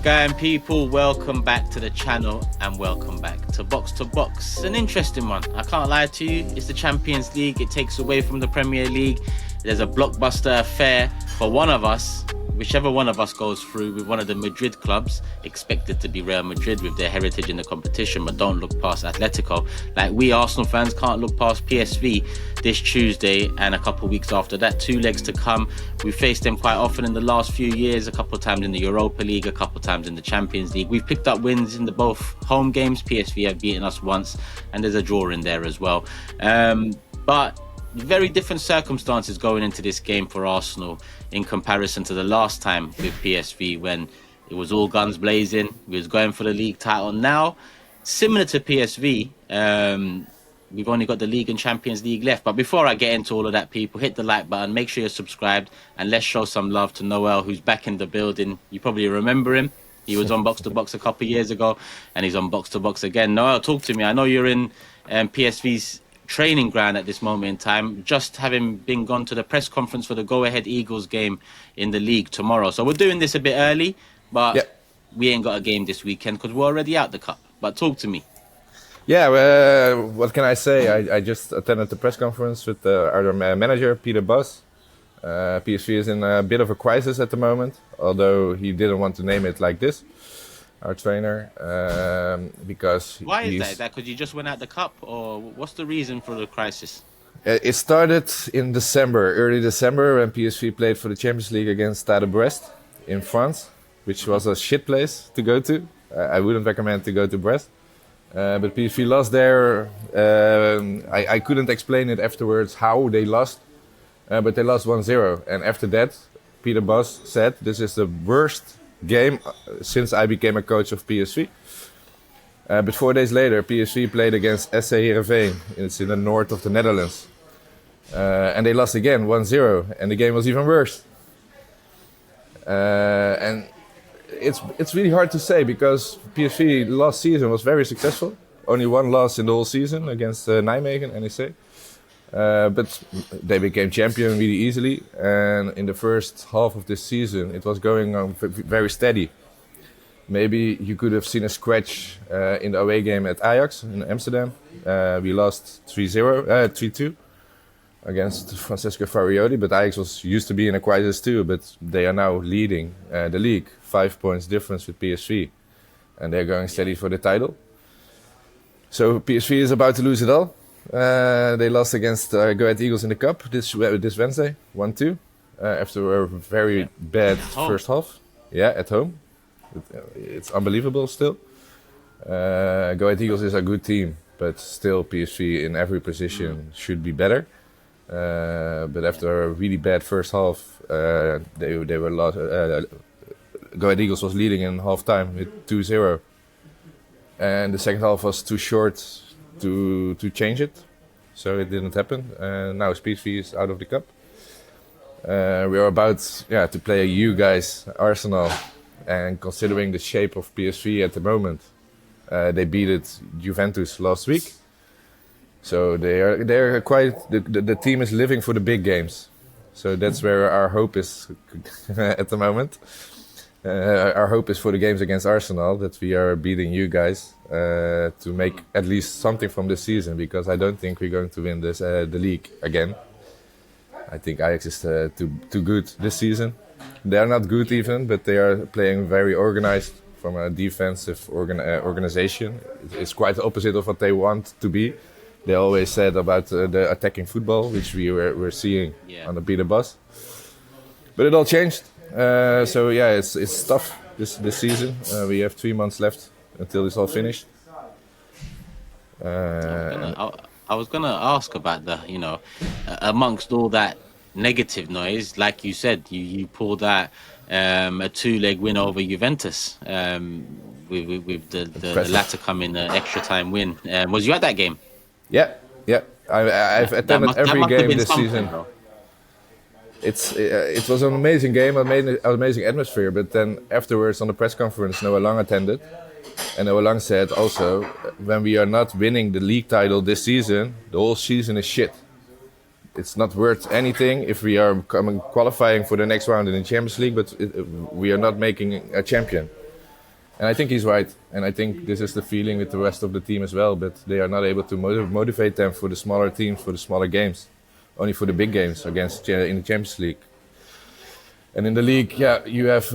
going, people? Welcome back to the channel and welcome back to Box to Box. An interesting one. I can't lie to you. It's the Champions League. It takes away from the Premier League. There's a blockbuster affair for one of us. Whichever one of us goes through with one of the Madrid clubs, expected to be Real Madrid with their heritage in the competition, but don't look past Atletico. Like we Arsenal fans can't look past PSV this Tuesday and a couple of weeks after that. 2 legs to come. We faced them quite often in the last few years, a couple of times in the Europa League, a couple of times in the Champions League. We've picked up wins in the both home games. PSV have beaten us once, and there's a draw in there as well. But very different circumstances going into this game for Arsenal in comparison to the last time with PSV when it was all guns blazing. We was going for the league title. Now, similar to PSV, we've only got the League and Champions League left. But before I get into all of that, people, hit the like button, make sure you're subscribed, and let's show some love to Noel, who's back in the building. You probably remember him. He was on Box to Box a couple of years ago, and he's on Box to Box again. Noel, talk to me. I know you're in PSV's training ground at this moment in time, just having been gone to the press conference for the go-ahead Eagles game in the league tomorrow. So we're doing this a bit early, but we ain't got a game this weekend because we're already out the cup. But talk to me. Yeah, what can I say? I just attended the press conference with our manager, Peter Bos. PSV is in a bit of a crisis at the moment, although he didn't want to name it like this, our trainer, because... Why is that? Because you just went out the cup, or what's the reason for the crisis? It started in December, early December, when PSV played for the Champions League against Stade Brest in France, which was a shit place to go to. I wouldn't recommend to go to Brest. But PSV lost there. I couldn't explain it afterwards how they lost, but they lost 1-0. And after that, Peter Bos said, this is the worst game since I became a coach of PSV. But 4 days later, PSV played against SC Heerenveen. It's in the north of the Netherlands. And they lost again, 1-0. And the game was even worse. And it's really hard to say because PSV last season was very successful. Only one loss in the whole season against Nijmegen, NEC. But they became champion really easily. And in the first half of this season, it was going on very steady. Maybe you could have seen a scratch in the away game at Ajax in Amsterdam. We lost 3-2 against Francesco Farioli, but Ajax was used to be in a crisis too, but they are now leading the league, 5 points difference with PSV, and they're going steady for the title. So PSV is about to lose it all. They lost against Go Ahead Eagles in the Cup this Wednesday, 1-2, after a very bad first half. Yeah, at home. It's unbelievable still. Go Ahead Eagles is a good team, but still PSV in every position should be better. But after a really bad first half, they were lost. Go Ahead Eagles was leading in half time with 2-0, and the second half was too short to change it, so it didn't happen. Now PSV is out of the cup. We are about to play you guys, Arsenal, and considering the shape of PSV at the moment, they beat Juventus last week. So they're quite the team is living for the big games, so that's where our hope is at the moment. Our hope is for the games against Arsenal that we are beating you guys to make at least something from this season, because I don't think we're going to win this the league again. I think Ajax is too good this season. They are not good even, but they are playing very organized from a defensive organization. It's quite the opposite of what they want to be. They always said about the attacking football, which we're seeing under Peter Bos. But it all changed. So yeah, it's tough this season. We have 3 months left until it's all finished. I was gonna ask about the, amongst all that negative noise, like you said, you pulled out a 2-leg win over Juventus with the latter coming extra time win. Was you at that game? Yeah. I've attended every game this season. Though. It was an amazing game, amazing atmosphere. But then afterwards on the press conference, Noel Lang attended, and Noel Lang said also, when we are not winning the league title this season, the whole season is shit. It's not worth anything if we are qualifying for the next round in the Champions League, but we are not making a champion. And I think he's right. And I think this is the feeling with the rest of the team as well. But they are not able to motivate them for the smaller teams, for the smaller games. Only for the big games against in the Champions League. And in the league, you have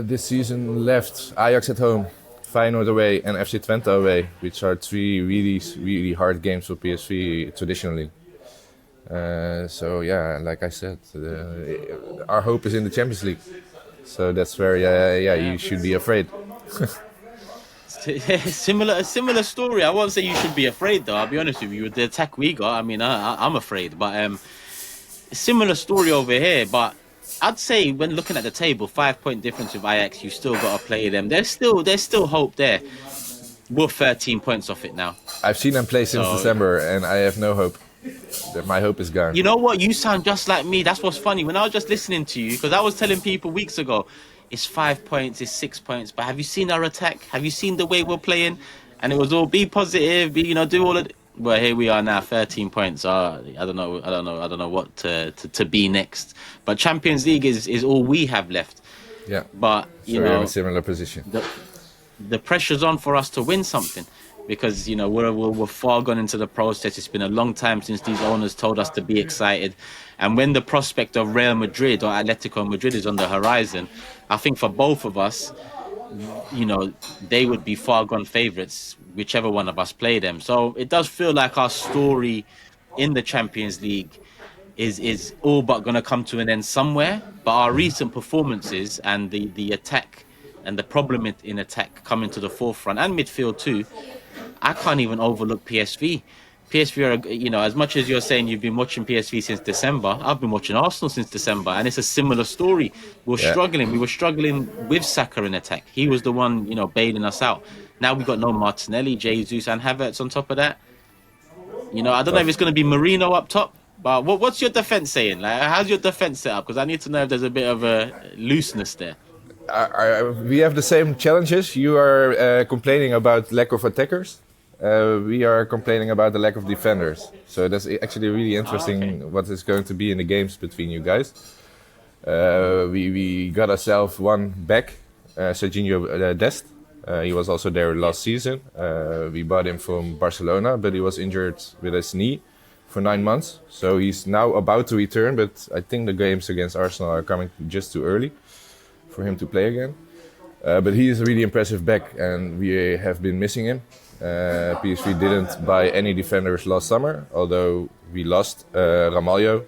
this season left Ajax at home, Feyenoord away, and FC Twente away, which are 3 really, really hard games for PSV traditionally. So yeah, like I said, our hope is in the Champions League. So that's where, you should be afraid. A similar story. I won't say you should be afraid, though. I'll be honest with you. With the attack we got, I mean, I'm afraid. But similar story over here. But I'd say when looking at the table, 5-point difference with Ajax, you still got to play them. There's still hope there. We're 13 points off it now. I've seen them play since December, and I have no hope. My hope is gone. You know what? You sound just like me. That's what's funny. When I was just listening to you, because I was telling people weeks ago, it's 5 points, it's 6 points. But have you seen our attack? Have you seen the way we're playing? And it was all be positive, do all of it. Well, here we are now, 13 points. I don't know what to be next. But Champions League is all we have left. Yeah. But we're in a similar position. The pressure's on for us to win something. Because we're far gone into the process. It's been a long time since these owners told us to be excited, and when the prospect of Real Madrid or Atletico Madrid is on the horizon, I think for both of us, they would be far gone favourites, whichever one of us play them. So it does feel like our story in the Champions League is all but going to come to an end somewhere. But our recent performances and the attack and the problem in attack coming to the forefront, and midfield too. I can't even overlook PSV. PSV are, as much as you're saying you've been watching PSV since December, I've been watching Arsenal since December, and it's a similar story. Struggling. We were struggling with Saka in attack. He was the one, bailing us out. Now we've got no Martinelli, Jesus, and Havertz on top of that. I don't know if it's going to be Marino up top, but what's your defense saying? Like, how's your defense set up? Because I need to know if there's a bit of a looseness there. We have the same challenges. You are complaining about lack of attackers. We are complaining about the lack of defenders. So that's actually really interesting what is going to be in the games between you guys. We got ourselves one back, Serginho Dest. He was also there last season. We bought him from Barcelona, but he was injured with his knee for 9 months. So he's now about to return, but I think the games against Arsenal are coming just too early for him to play again. But he is a really impressive back, and we have been missing him. PSV didn't buy any defenders last summer, although we lost Ramalho,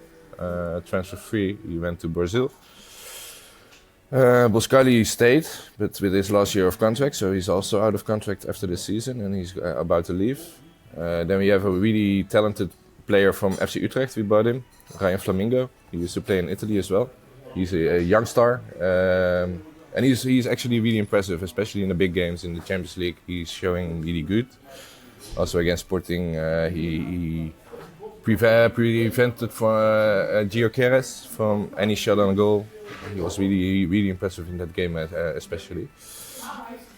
transfer free. He went to Brazil. Boscali stayed, but with his last year of contract, so he's also out of contract after this season, and he's about to leave. Then we have a really talented player from FC Utrecht. We bought him, Ryan Flamingo. He used to play in Italy as well. He's a young star, and he's actually really impressive, especially in the big games in the Champions League. He's showing really good. Also against Sporting, he prevented Gio Queiroz from any shot on goal. He was really, really impressive in that game, especially.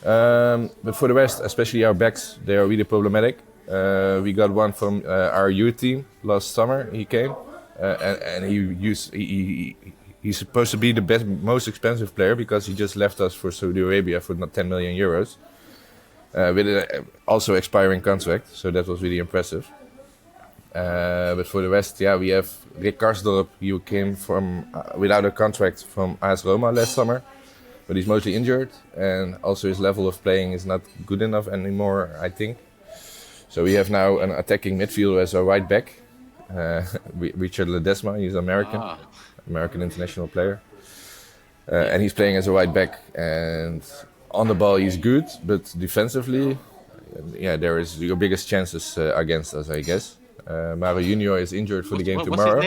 But for the rest, especially our backs, they are really problematic. We got one from our youth team last summer. He came, and he's supposed to be the most expensive player because he just left us for Saudi Arabia for 10 million euros, with an also expiring contract. So that was really impressive. But for the rest, we have Rick Karsdorp. He came from without a contract from AS Roma last summer, but he's mostly injured, and also his level of playing is not good enough anymore, I think. So we have now an attacking midfielder as a right back, Richard Ledesma. He's American international player, and he's playing as a right back. And on the ball, he's good, but defensively, there is your biggest chances against us, I guess. Mario Junior is injured for the game tomorrow. What's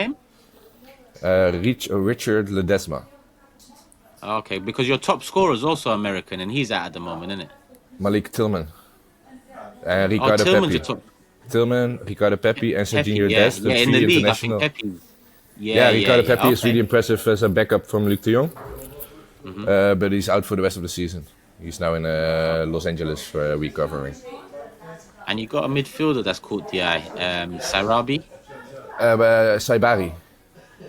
his name? Richard Ledesma. Okay, because your top scorer is also American, and he's out at the moment, isn't it? Malik Tillman. Ricardo Pepi. Tillman, Ricardo Pepi, and Serginho Dest. Yeah, in the league, I think Pepi. Ricardo Pepi is really impressive as a backup from Luc de Jong. Mm-hmm. But he's out for the rest of the season. He's now in Los Angeles for recovering. And you got a midfielder that's caught the eye, Saibari.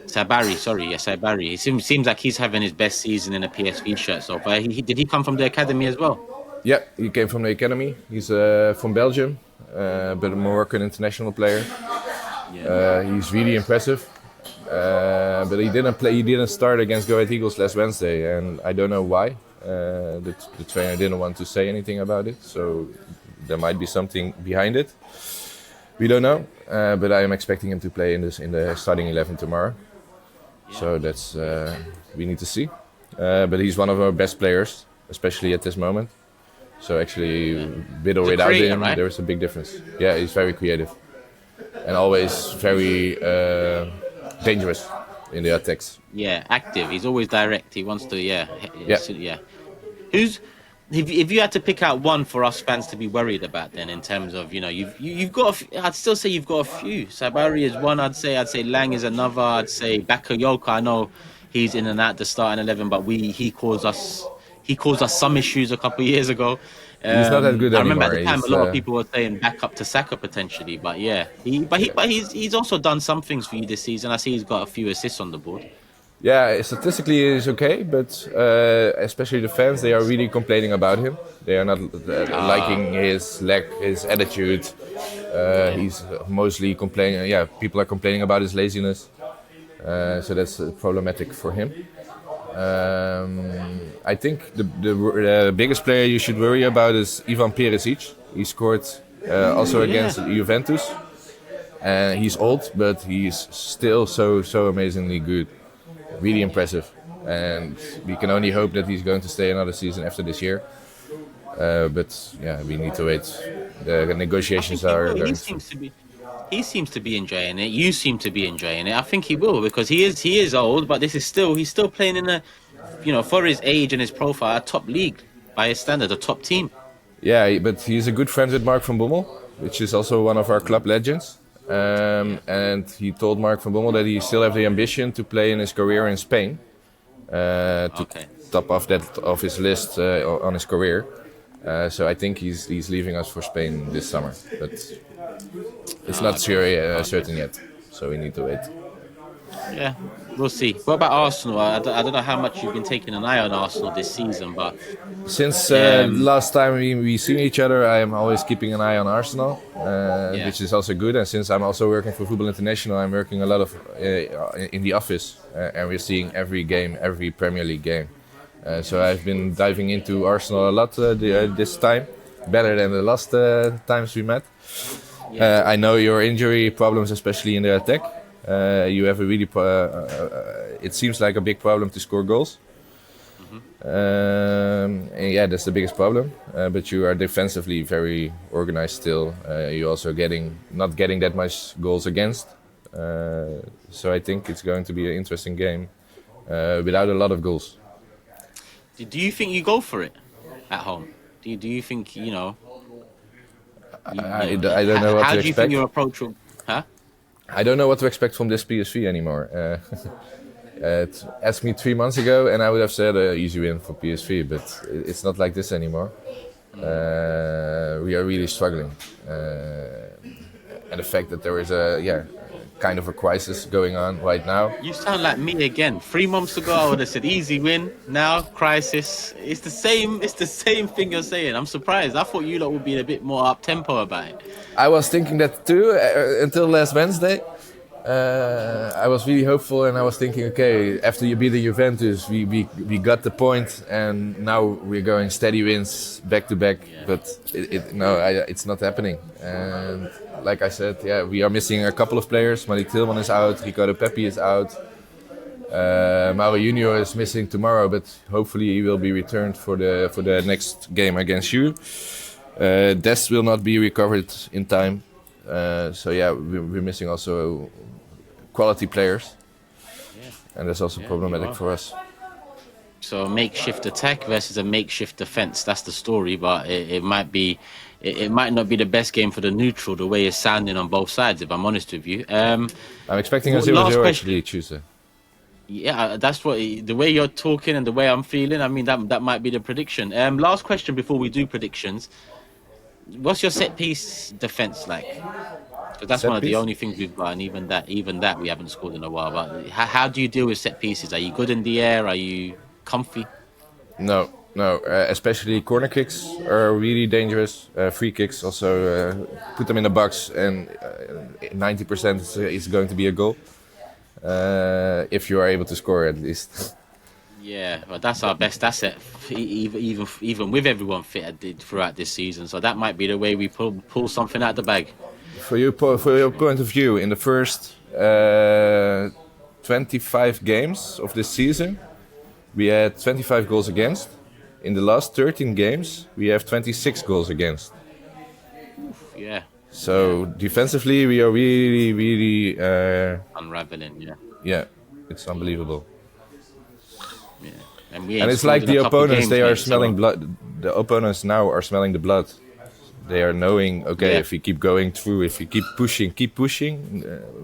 Sabari, sorry, yeah, Sabari. It seems like he's having his best season in a PSV shirt so far. Did he come from the academy as well? Yeah, he came from the academy. He's from Belgium, but a Moroccan international player. Yeah. He's really impressive. But he didn't play. He didn't start against Go Ahead Eagles last Wednesday, and I don't know why. The trainer didn't want to say anything about it, so there might be something behind it. We don't know, but I am expecting him to play in the starting 11 tomorrow. Yeah. So that's we need to see. But he's one of our best players, especially at this moment. So actually, with or without him, right? there's a big difference. Yeah, he's very creative and always very dangerous in the attacks. Yeah, active. He's always direct. He wants to, Yeah. yeah. Who's if you had to pick out one for us fans to be worried about, then in terms of you've got I'd still say you've got a few. Sabari is one. I'd say Lang is another. I'd say Bakayoko. I know he's in and out the starting 11, but he caused us some issues a couple of years ago. He's not that good I anymore. remember at the time a lot of people were saying back up to Saka potentially, but yeah, he's also done some things for you this season. I see he's got a few assists on the board. Yeah, statistically he's okay, but especially the fans, they are really complaining about him. They are not liking his attitude. He's mostly complaining. Yeah, people are complaining about his laziness. So that's problematic for him. I think the biggest player you should worry about is Ivan Perisic. He scored also against Juventus. He's old, but he's still so amazingly good. Really impressive. And we can only hope that he's going to stay another season after this year. But yeah, we need to wait. The negotiations are going. He seems to be enjoying it. You seem to be enjoying it. I think he will, because he is old, but he's still playing in a, for his age and his profile, a top league by his standard, a top team. Yeah, but he's a good friend with Mark van Bommel, which is also one of our club legends. And he told Mark van Bommel that he still has the ambition to play in his career in Spain, to top off his list on his career. So I think he's leaving us for Spain this summer, but it's not certain yet. So we need to wait. Yeah, we'll see. What about Arsenal? I don't know how much you've been taking an eye on Arsenal this season, but since last time we see each other, I am always keeping an eye on Arsenal, which is also good. And since I'm also working for Football International, I'm working a lot of in the office, and we're seeing every game, every Premier League game. So I've been diving into Arsenal a lot this time, better than the last times we met. I know your injury problems, especially in the attack. You have a really, it seems like a big problem to score goals. And yeah, that's the biggest problem. But you are defensively very organized still. You're also not getting that much goals against. So I think it's going to be an interesting game without a lot of goals. Do you think you go for it at home? Do you think I don't know what to expect. How do you think your approach will? Huh? I don't know what to expect from this PSV anymore. Asked me 3 months ago, and I would have said easy win for PSV, but it's not like this anymore. We are really struggling, and the fact that there is kind of a crisis going on right now. You sound like me again. 3 months ago, I would have said easy win. Now crisis. It's the same thing you're saying. I'm surprised. I thought you lot would be a bit more up tempo about it. I was thinking that too until last Wednesday. I was really hopeful, and I was thinking, okay, after you beat the Juventus, we got the point, and now we're going steady wins back to back. Yeah. But it's not happening. And like I said, we are missing a couple of players. Malik Tillman is out, Ricardo Pepi is out. Mauro Junior is missing tomorrow, but hopefully he will be returned for the next game against you. Des will not be recovered in time. So we're missing also quality players, and that's also problematic for us. So a makeshift attack versus a makeshift defense. That's the story, but it might not be the best game for the neutral, the way it's sounding on both sides, if I'm honest with you. I'm expecting a 0-0 actually Tuesday. Yeah, that's what the way you're talking and the way I'm feeling. I mean, that might be the prediction. Last question before we do predictions. What's your set piece defense like? Because that's Set one of the piece? only things we've got, and even that we haven't scored in a while. But how do you deal with set pieces? Are you good in the air? Are you comfy? No, no. Especially corner kicks are really dangerous. Free kicks also, put them in the box, and 90% is going to be a goal. If you are able to score, at least. Yeah, well, that's our best asset, even with everyone fit throughout this season. So that might be the way we pull something out the bag. For your point of view, in the first 25 games of this season, we had 25 goals against. In the last 13 games, we have 26 goals against. Yeah. So defensively, we are really, really Unraveling. Yeah. yeah, it's unbelievable. Yeah. And we ain't And it's scored like in a the couple opponents, games, they are mate, smelling so- blood. The opponents now are smelling the blood. They are knowing, okay, Yeah. if we keep going through, if we keep pushing,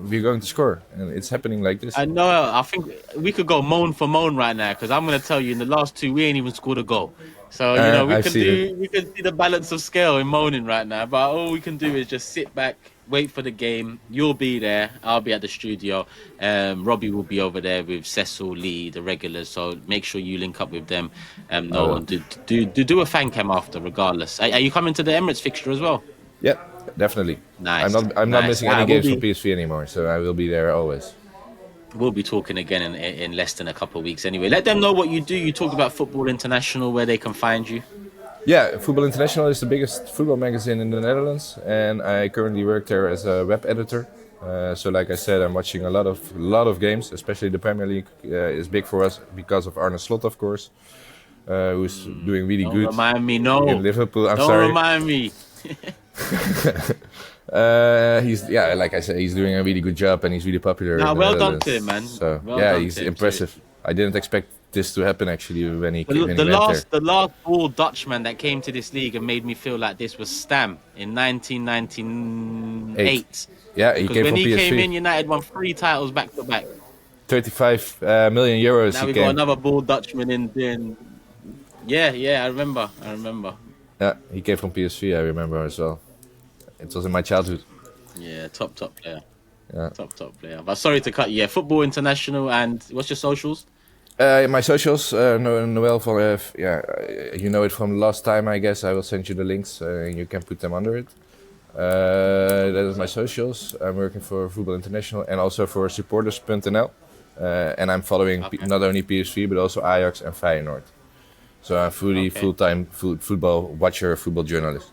we're going to score. And it's happening like this. I know. I think we could go moan for moan right now, because I'm going to tell you, in the last two, we ain't even scored a goal. So I see we can see the balance of scale in moaning right now. But all we can do is just sit back, wait for the game. You'll be there. I'll be at the studio. Robbie will be over there with Cecil, Lee, the regulars. So make sure you link up with them. No, and do a fan cam after, regardless. Are you coming to the Emirates fixture as well? Yeah, definitely. Nice. I'm not Nice. missing any We'll games be- for PSV anymore, so I will be there always. We'll be talking again in less than a couple of weeks anyway. Let them know what you do. You talk about Football International, where they can find you. Yeah, Football International is the biggest football magazine in the Netherlands, and I currently work there as a web editor. So, like I said, I'm watching a lot of games, especially the Premier League is big for us because of Arne Slot, of course, who's doing really Don't good remind me, no. in Liverpool. I'm Don't sorry. remind me. Like I said, he's doing a really good job, and he's really popular. Nah, in the well done Netherlands. to him, man. So Well yeah, done he's to him. impressive. I didn't expect this to happen actually when he The went there. last all Dutchman that came to this league and made me feel like this was Stam in 1998. Yeah, he Because came when from he PSV. came in, United won 3 titles back to back. 35 million euros. Now he we came. got another ball Dutchman in. Yeah, I remember. Yeah, he came from PSV. I remember as well. It was in my childhood. Yeah, top player. Yeah. Top player. But sorry to cut you. Yeah, Football International, and what's your socials? My socials, Noel van you know it from last time, I guess. I will send you the links and you can put them under it. That is my socials. I'm working for Football International and also for supporters.nl. And I'm following not only PSV but also Ajax and Feyenoord. So I'm full-time football watcher, football journalist.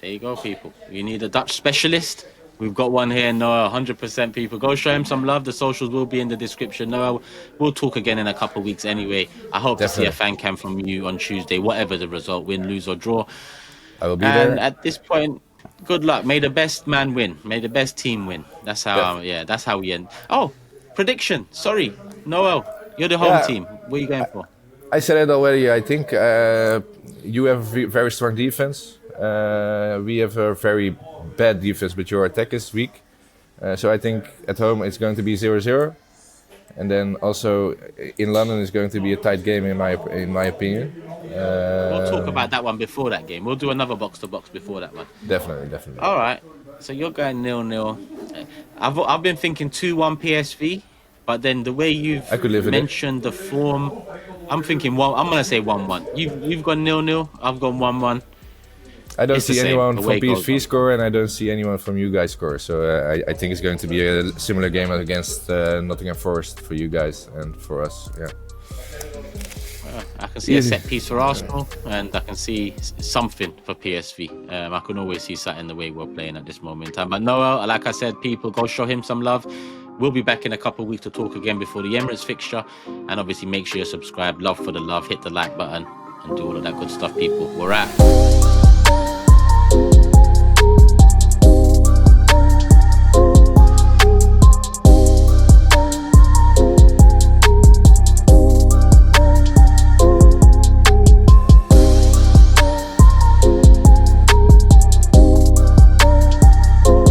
There you go, people. You need a Dutch specialist. We've got one here, Noel, 100% people. Go show him some love. The socials will be in the description. Noel, we'll talk again in a couple of weeks anyway. I hope to see a fan cam from you on Tuesday, whatever the result, win, lose or draw. I will be And there. at this point, good luck. May the best man win. May the best team win. That's how, that's how we end. Oh, prediction. Sorry, Noel, you're the home team. What are you going for? I said it already. I think you have a very strong defense. We have a very bad defense, but your attack is weak. So I think at home it's going to be 0-0. And then also in London it's going to be a tight game in my opinion. We'll talk about that one before that game. We'll do another box-to-box before that one. Definitely. All right. So you're going 0-0. I've been thinking 2-1 PSV, but then the way you've I could live with it. mentioned the form, I'm thinking I'm gonna say 1-1. You've gone 0-0. I've gone 1-1. I don't It's the see same. anyone from Away goes PSV on. score, and I don't see anyone from you guys score. So I think it's going to be a similar game against Nottingham Forest for you guys and for us. Yeah. I can see a set piece for Arsenal, and I can see something for PSV. I can always see something the way we're playing at this moment in time. But Noel, like I said, people, go show him some love. We'll be back in a couple of weeks to talk again before the Emirates fixture. And obviously, make sure you're subscribed. Love for the love. Hit the like button and do all of that good stuff, people. We're out.